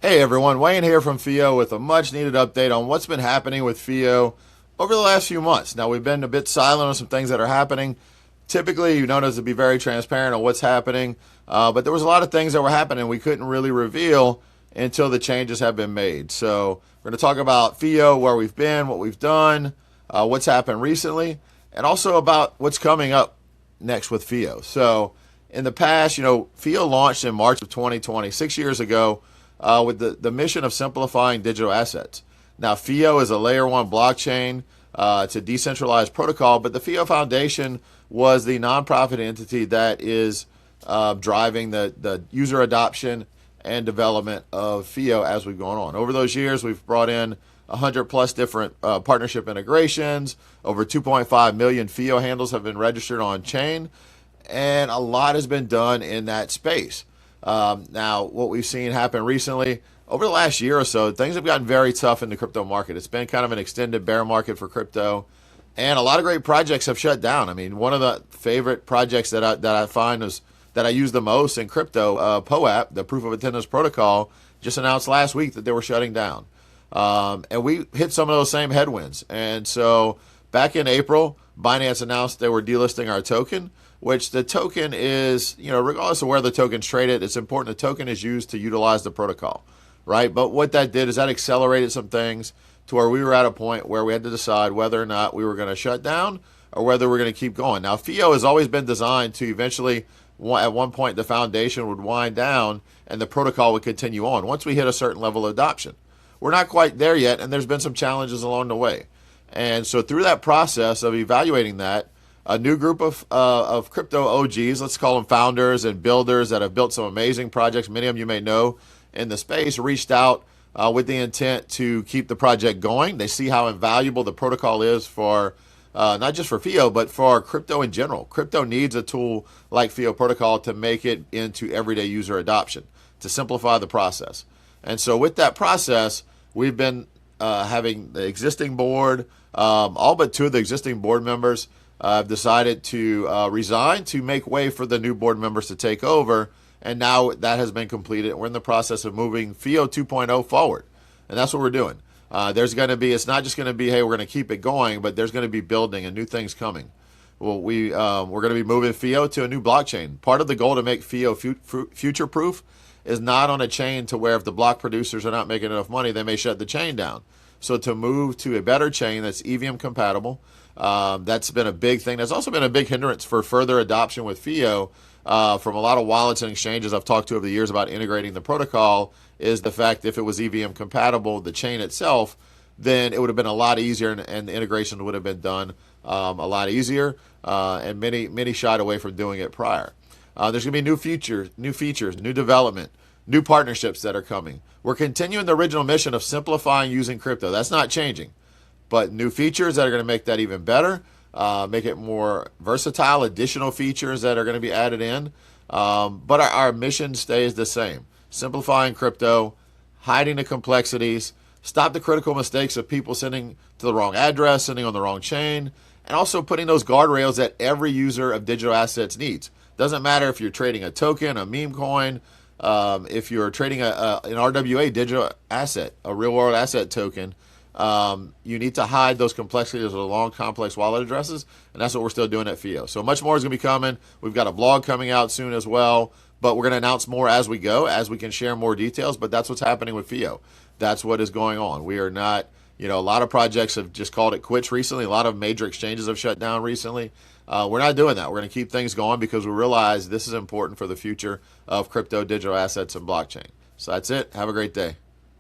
Hey everyone, Wayne here from FIO with a much needed update on what's been happening with FIO over the last few months. Now, we've been a bit silent on some things that are happening. Typically, you know us to be very transparent on what's happening, but there was a lot of things that were happening we couldn't really reveal until the changes have been made. So we're going to talk about FIO, where we've been, what we've done, what's happened recently, and also about what's coming up next with FIO. So in the past, FIO launched in March of 2020, 6 years ago, with the mission of simplifying digital assets. Now, FIO is a layer one blockchain. It's a decentralized protocol, but the FIO Foundation was the nonprofit entity that is driving the user adoption and development of FIO as we've gone on. Over those years, we've brought in 100 plus different partnership integrations. Over 2.5 million FIO handles have been registered on chain, and a lot has been done in that space. Now, what we've seen happen recently, over the last year or so, things have gotten very tough in the crypto market. It's been kind of an extended bear market for crypto, and a lot of great projects have shut down. I mean, one of the favorite projects that I find is that I use the most in crypto, POAP, the Proof of Attendance Protocol, just announced last week that they were shutting down. And we hit some of those same headwinds. And so back in April, Binance announced they were delisting our token, which the token is, regardless of where the token's traded, it's important the token is used to utilize the protocol, right? But what that did is that accelerated some things to where we were at a point where we had to decide whether or not we were going to shut down or whether we're going to keep going. Now, FIO has always been designed to eventually, at one point, the foundation would wind down and the protocol would continue on once we hit a certain level of adoption. We're not quite there yet, and there's been some challenges along the way. And so through that process of evaluating that, a new group of crypto OGs, let's call them founders and builders that have built some amazing projects, many of them you may know in the space, reached out with the intent to keep the project going. They see how invaluable the protocol is for not just for FIO, but for crypto in general. Crypto needs a tool like FIO protocol to make it into everyday user adoption, to simplify the process. And so with that process, we've been having the existing board, all but two of the existing board members have decided to resign to make way for the new board members to take over. And now that has been completed. We're in the process of moving FIO 2.0 forward. And that's what we're doing. There's going to be, it's not just going to be, hey, we're going to keep it going, but there's going to be building and new things coming. Well, we're going to be moving FIO to a new blockchain. Part of the goal to make FIO future-proof is not on a chain to where if the block producers are not making enough money, they may shut the chain down. So to move to a better chain that's EVM-compatible, that's been a big thing. That's also been a big hindrance for further adoption with FIO from a lot of wallets and exchanges I've talked to over the years about integrating the protocol, is the fact that if it was EVM-compatible, the chain itself, then it would have been a lot easier and the integration would have been done a lot easier, and many shied away from doing it prior. There's going to be new features, new development, new partnerships that are coming. We're continuing the original mission of simplifying using crypto. That's not changing. But new features that are going to make that even better, make it more versatile, additional features that are going to be added in. But our mission stays the same. Simplifying crypto, hiding the complexities, stop the critical mistakes of people sending to the wrong address, sending on the wrong chain, and also putting those guardrails that every user of digital assets needs. Doesn't matter if you're trading a token, a meme coin, if you're trading an RWA digital asset, a real world asset token, you need to hide those complexities of the long, complex wallet addresses, and that's what we're still doing at FIO. So much more is going to be coming. We've got a blog coming out soon as well, but we're going to announce more as we go, as we can share more details, but that's what's happening with FIO. That's what is going on. We are not, a lot of projects have just called it quits recently. A lot of major exchanges have shut down recently. We're not doing that. We're going to keep things going because we realize this is important for the future of crypto, digital assets, and blockchain. So that's it. Have a great day.